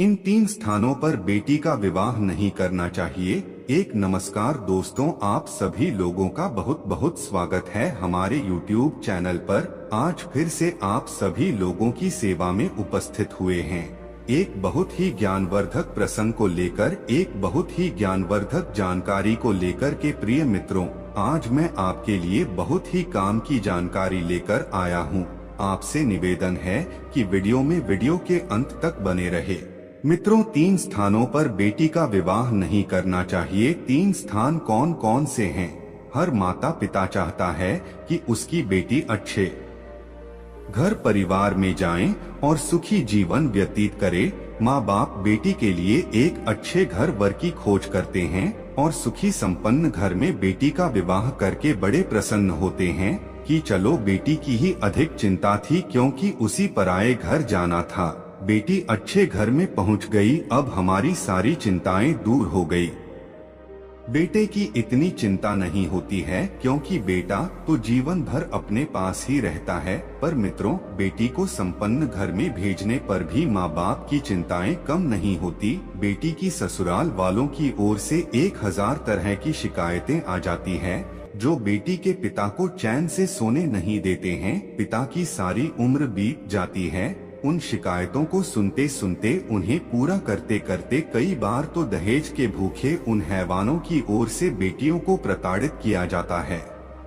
इन 3 स्थानों पर बेटी का विवाह नहीं करना चाहिए। एक नमस्कार दोस्तों, आप सभी लोगों का बहुत बहुत स्वागत है हमारे YouTube चैनल पर। आज फिर से आप सभी लोगों की सेवा में उपस्थित हुए हैं एक बहुत ही ज्ञानवर्धक प्रसंग को लेकर, एक बहुत ही ज्ञानवर्धक जानकारी को लेकर के। प्रिय मित्रों, आज मैं आपके लिए बहुत ही काम की जानकारी लेकर आया हूँ। आपसे निवेदन है कि वीडियो के अंत तक बने रहे। मित्रों, 3 स्थानों पर बेटी का विवाह नहीं करना चाहिए। 3 स्थान कौन कौन से हैं? हर माता पिता चाहता है कि उसकी बेटी अच्छे घर परिवार में जाए और सुखी जीवन व्यतीत करे। माँ बाप बेटी के लिए एक अच्छे घर वर की खोज करते हैं और सुखी संपन्न घर में बेटी का विवाह करके बड़े प्रसन्न होते हैं कि चलो, बेटी की ही अधिक चिंता थी क्योंकि उसी पराये घर जाना था। बेटी अच्छे घर में पहुंच गई, अब हमारी सारी चिंताएं दूर हो गई। बेटे की इतनी चिंता नहीं होती है क्योंकि बेटा तो जीवन भर अपने पास ही रहता है। पर मित्रों, बेटी को संपन्न घर में भेजने पर भी माँ बाप की चिंताएं कम नहीं होती। बेटी की ससुराल वालों की ओर से 1000 तरह की शिकायतें आ जाती है जो बेटी के पिता को चैन से सोने नहीं देते हैं। पिता की सारी उम्र बीत जाती है उन शिकायतों को सुनते सुनते। उन्हें पूरा करते करते कई बार तो दहेज के भूखे उन हैवानों की ओर से बेटियों को प्रताड़ित किया जाता है।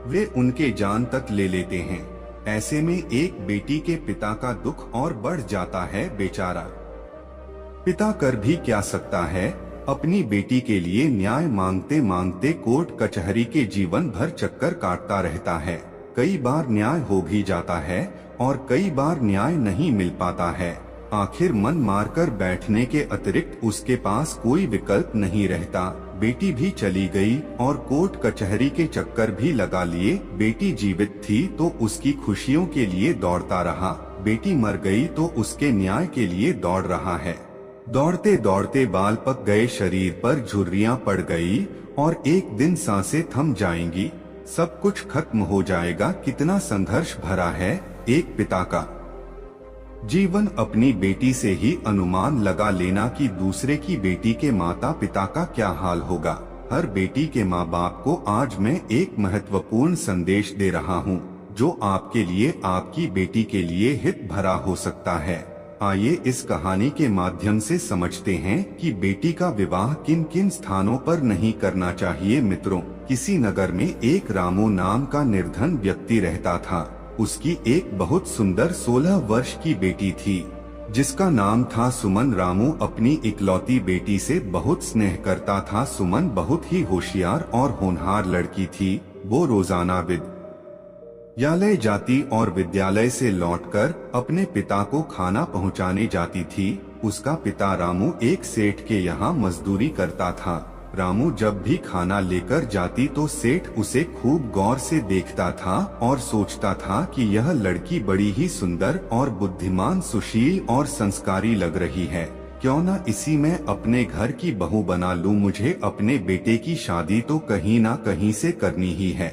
वे उनके जान तक ले लेते हैं। ऐसे में एक बेटी के पिता का दुख और बढ़ जाता है। बेचारा पिता कर भी क्या सकता है? अपनी बेटी के लिए न्याय मांगते मांगते कोर्ट कचहरी के जीवन भर चक्कर काटता रहता है। कई बार न्याय हो भी जाता है और कई बार न्याय नहीं मिल पाता है। आखिर मन मारकर बैठने के अतिरिक्त उसके पास कोई विकल्प नहीं रहता। बेटी भी चली गई और कोर्ट कचहरी के चक्कर भी लगा लिए। बेटी जीवित थी तो उसकी खुशियों के लिए दौड़ता रहा, बेटी मर गई तो उसके न्याय के लिए दौड़ रहा है। दौड़ते दौड़ते बाल पक गए, शरीर पर झुर्रियां पड़ गई और एक दिन सांसें थम जाएंगी, सब कुछ खत्म हो जाएगा। कितना संघर्ष भरा है एक पिता का जीवन। अपनी बेटी से ही अनुमान लगा लेना कि दूसरे की बेटी के माता पिता का क्या हाल होगा। हर बेटी के माँ बाप को आज मैं एक महत्वपूर्ण संदेश दे रहा हूँ जो आपके लिए, आपकी बेटी के लिए हित भरा हो सकता है। आइए इस कहानी के माध्यम से समझते हैं कि बेटी का विवाह किन किन स्थानों पर नहीं करना चाहिए। मित्रों, किसी नगर में एक रामू नाम का निर्धन व्यक्ति रहता था। उसकी एक बहुत सुंदर 16 वर्ष की बेटी थी जिसका नाम था सुमन। रामू अपनी इकलौती बेटी से बहुत स्नेह करता था। सुमन बहुत ही होशियार और होनहार लड़की थी। वो रोजाना विद्यालय जाती और विद्यालय से लौटकर अपने पिता को खाना पहुंचाने जाती थी। उसका पिता रामू एक सेठ के यहाँ मजदूरी करता था। रामू जब भी खाना लेकर जाती तो सेठ उसे खूब गौर से देखता था और सोचता था कि यह लड़की बड़ी ही सुंदर और बुद्धिमान, सुशील और संस्कारी लग रही है। क्यों न इसी में अपने घर की बहू बना लूं। मुझे अपने बेटे की शादी तो कहीं ना कहीं से करनी ही है।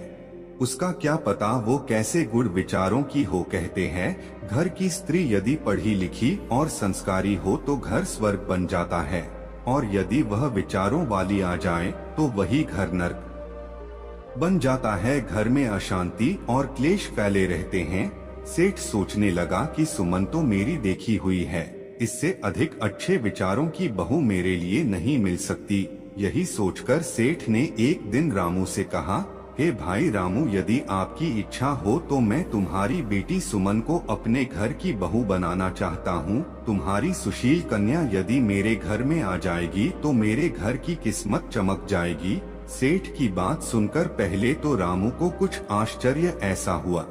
उसका क्या पता वो कैसे गुण विचारों की हो। कहते हैं घर की स्त्री यदि पढ़ी लिखी और संस्कारी हो तो घर स्वर्ग बन जाता है, और यदि वह विचारों वाली आ जाए तो वही घर नरक बन जाता है। घर में अशांति और क्लेश फैले रहते हैं। सेठ सोचने लगा कि सुमन तो मेरी देखी हुई है, इससे अधिक अच्छे विचारों की बहू मेरे लिए नहीं मिल सकती। यही सोचकर सेठ ने एक दिन रामू से कहा, हे भाई रामू, यदि आपकी इच्छा हो तो मैं तुम्हारी बेटी सुमन को अपने घर की बहू बनाना चाहता हूँ। तुम्हारी सुशील कन्या यदि मेरे घर में आ जाएगी तो मेरे घर की किस्मत चमक जाएगी। सेठ की बात सुनकर पहले तो रामू को कुछ आश्चर्य ऐसा हुआ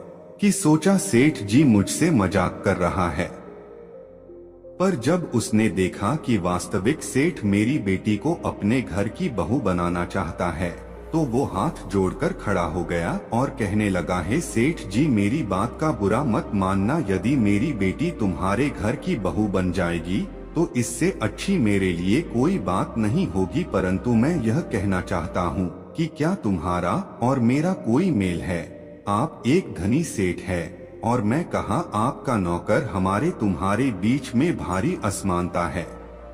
कि सोचा सेठ जी मुझसे मजाक कर रहा है। पर जब उसने देखा कि वास्तविक सेठ मेरी बेटी को अपने घर की बहू बनाना चाहता है तो वो हाथ जोड़कर खड़ा हो गया और कहने लगा, है सेठ जी, मेरी बात का बुरा मत मानना। यदि मेरी बेटी तुम्हारे घर की बहू बन जाएगी तो इससे अच्छी मेरे लिए कोई बात नहीं होगी, परंतु मैं यह कहना चाहता हूँ कि क्या तुम्हारा और मेरा कोई मेल है? आप एक धनी सेठ है और मैं कहाँ आपका नौकर। हमारे तुम्हारे बीच में भारी असमानता है।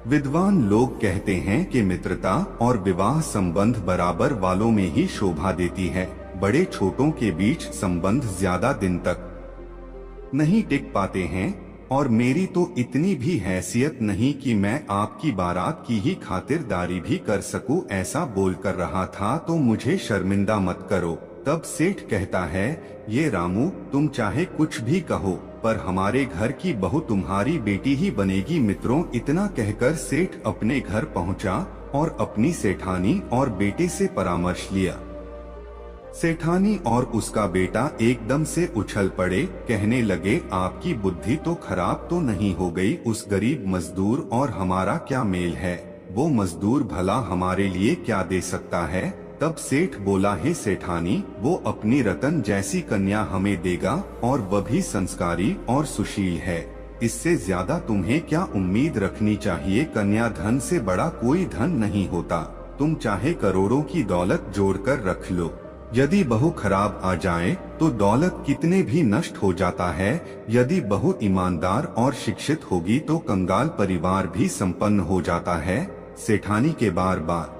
विद्वान लोग कहते हैं कि मित्रता और विवाह संबंध बराबर वालों में ही शोभा देती है। बड़े छोटों के बीच संबंध ज्यादा दिन तक नहीं टिक पाते हैं, और मेरी तो इतनी भी हैसियत नहीं कि मैं आपकी बारात की ही खातिरदारी भी कर सकूं। ऐसा बोल कर रहा था तो मुझे शर्मिंदा मत करो। तब सेठ कहता है, ये रामू, तुम चाहे कुछ भी कहो, पर हमारे घर की बहू तुम्हारी बेटी ही बनेगी। मित्रों, इतना कहकर सेठ अपने घर पहुंचा और अपनी सेठानी और बेटे से परामर्श लिया। सेठानी और उसका बेटा एकदम से उछल पड़े, कहने लगे, आपकी बुद्धि तो खराब तो नहीं हो गई? उस गरीब मजदूर और हमारा क्या मेल है? वो मजदूर भला हमारे लिए क्या दे सकता है? तब सेठ बोला, है सेठानी, वो अपनी रतन जैसी कन्या हमें देगा, और वह भी संस्कारी और सुशील है। इससे ज्यादा तुम्हें क्या उम्मीद रखनी चाहिए? कन्या धन से बड़ा कोई धन नहीं होता। तुम चाहे करोड़ों की दौलत जोड़कर रख लो, यदि बहू खराब आ जाए तो दौलत कितने भी नष्ट हो जाता है। यदि बहू ईमानदार और शिक्षित होगी तो कंगाल परिवार भी संपन्न हो जाता है। सेठानी के बार बार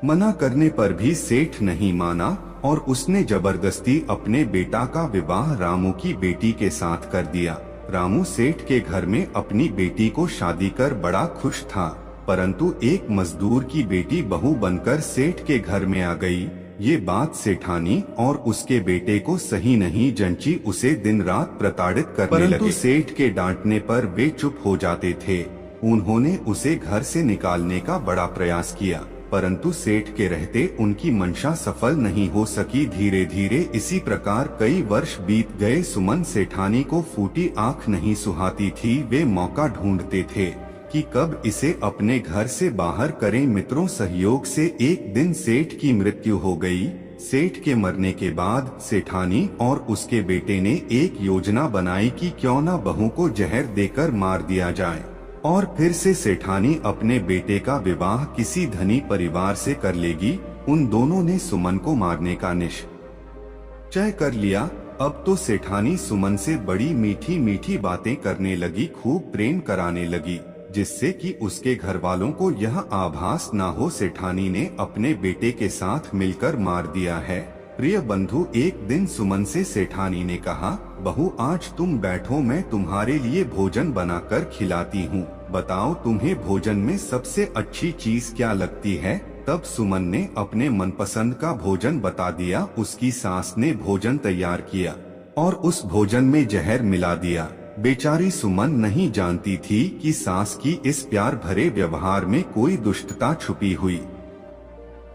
मना करने पर भी सेठ नहीं माना और उसने जबरदस्ती अपने बेटा का विवाह रामू की बेटी के साथ कर दिया। रामू सेठ के घर में अपनी बेटी को शादी कर बड़ा खुश था, परंतु एक मजदूर की बेटी बहू बनकर सेठ के घर में आ गई। ये बात सेठानी और उसके बेटे को सही नहीं जंची। उसे दिन रात प्रताड़ित करने लगे। परंतु सेठ के डांटने पर वे चुप हो जाते थे। उन्होंने उसे घर से निकालने का बड़ा प्रयास किया, परंतु सेठ के रहते उनकी मंशा सफल नहीं हो सकी। धीरे धीरे इसी प्रकार कई वर्ष बीत गए। सुमन सेठानी को फूटी आंख नहीं सुहाती थी। वे मौका ढूंढते थे कि कब इसे अपने घर से बाहर करें। मित्रों, सहयोग से एक दिन सेठ की मृत्यु हो गई। सेठ के मरने के बाद सेठानी और उसके बेटे ने एक योजना बनाई कि क्यों न बहू को जहर देकर मार दिया जाए, और फिर से सेठानी अपने बेटे का विवाह किसी धनी परिवार से कर लेगी। उन दोनों ने सुमन को मारने का निश्चय कर लिया। अब तो सेठानी सुमन से बड़ी मीठी मीठी बातें करने लगी, खूब प्रेम कराने लगी, जिससे कि उसके घर वालों को यह आभास न हो सेठानी ने अपने बेटे के साथ मिलकर मार दिया है। प्रिय बंधु, एक दिन सुमन से सेठानी ने कहा, बहू आज तुम बैठो, मैं तुम्हारे लिए भोजन बनाकर खिलाती हूँ। बताओ तुम्हें भोजन में सबसे अच्छी चीज क्या लगती है? तब सुमन ने अपने मनपसंद का भोजन बता दिया। उसकी सास ने भोजन तैयार किया और उस भोजन में जहर मिला दिया। बेचारी सुमन नहीं जानती थी कि सास की इस प्यार भरे व्यवहार में कोई दुष्टता छुपी हुई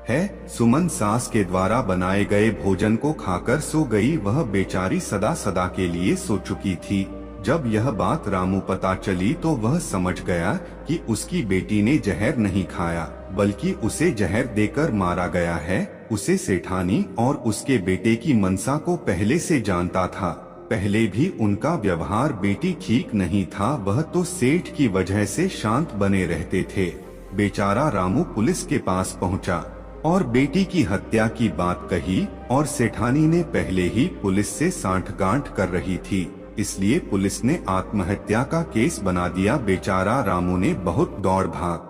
है। सुमन सास के द्वारा बनाए गए भोजन को खाकर सो गई। वह बेचारी सदा सदा के लिए सो चुकी थी। जब यह बात रामू पता चली तो वह समझ गया कि उसकी बेटी ने जहर नहीं खाया, बल्कि उसे जहर देकर मारा गया है। उसे सेठानी और उसके बेटे की मनसा को पहले से जानता था। पहले भी उनका व्यवहार बेटी ठीक नहीं था। वह तो सेठ की वजह से शांत बने रहते थे। बेचारा रामू पुलिस के पास पहुंचा और बेटी की हत्या की बात कही, और सेठानी ने पहले ही पुलिस से सांठगांठ कर रही थी, इसलिए पुलिस ने आत्महत्या का केस बना दिया। बेचारा रामू ने बहुत दौड़ भाग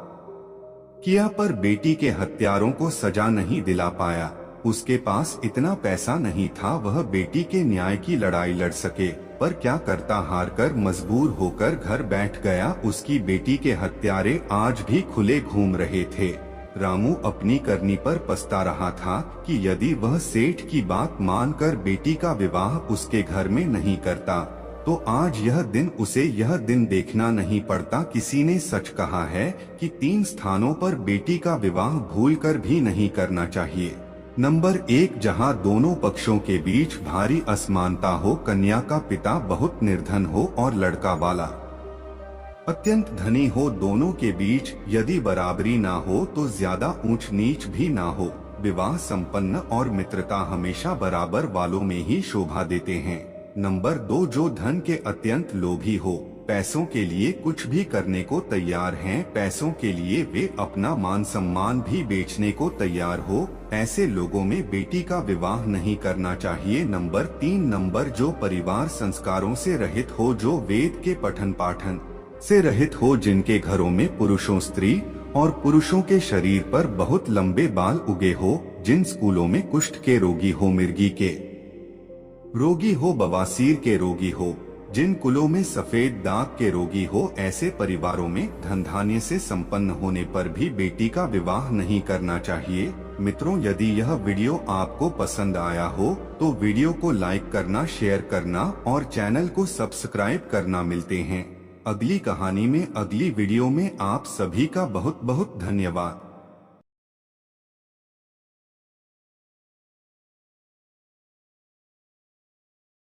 किया, पर बेटी के हत्यारों को सजा नहीं दिला पाया। उसके पास इतना पैसा नहीं था वह बेटी के न्याय की लड़ाई लड़ सके, पर क्या करता, हारकर मजबूर होकर घर बैठ गया। उसकी बेटी के हत्यारे आज भी खुले घूम रहे थे। रामू अपनी करनी पर पछता रहा था कि यदि वह सेठ की बात मानकर बेटी का विवाह उसके घर में नहीं करता तो आज यह दिन उसे यह दिन देखना नहीं पड़ता। किसी ने सच कहा है कि 3 स्थानों पर बेटी का विवाह भूलकर भी नहीं करना चाहिए। नंबर 1, जहां दोनों पक्षों के बीच भारी असमानता हो, कन्या का पिता बहुत निर्धन हो और लड़का वाला अत्यंत धनी हो। दोनों के बीच यदि बराबरी ना हो तो ज्यादा ऊंच नीच भी ना हो। विवाह संपन्न और मित्रता हमेशा बराबर वालों में ही शोभा देते हैं। नंबर 2, जो धन के अत्यंत लोभी हो, पैसों के लिए कुछ भी करने को तैयार हैं, पैसों के लिए वे अपना मान सम्मान भी बेचने को तैयार हो, ऐसे लोगों में बेटी का विवाह नहीं करना चाहिए। नंबर 3, जो परिवार संस्कारों से रहित हो, जो वेद के पठन पाठन से रहित हो, जिनके घरों में पुरुषों, स्त्री और पुरुषों के शरीर पर बहुत लंबे बाल उगे हो, जिन स्कूलों में कुष्ठ के रोगी हो, मिर्गी के रोगी हो, बवासीर के रोगी हो, जिन कुलों में सफेद दाग के रोगी हो, ऐसे परिवारों में धन धान्य से संपन्न होने पर भी बेटी का विवाह नहीं करना चाहिए। मित्रों, यदि यह वीडियो आपको पसंद आया हो तो वीडियो को लाइक करना, शेयर करना और चैनल को सब्सक्राइब करना। मिलते हैं अगली कहानी में, अगली वीडियो में। आप सभी का बहुत बहुत धन्यवाद।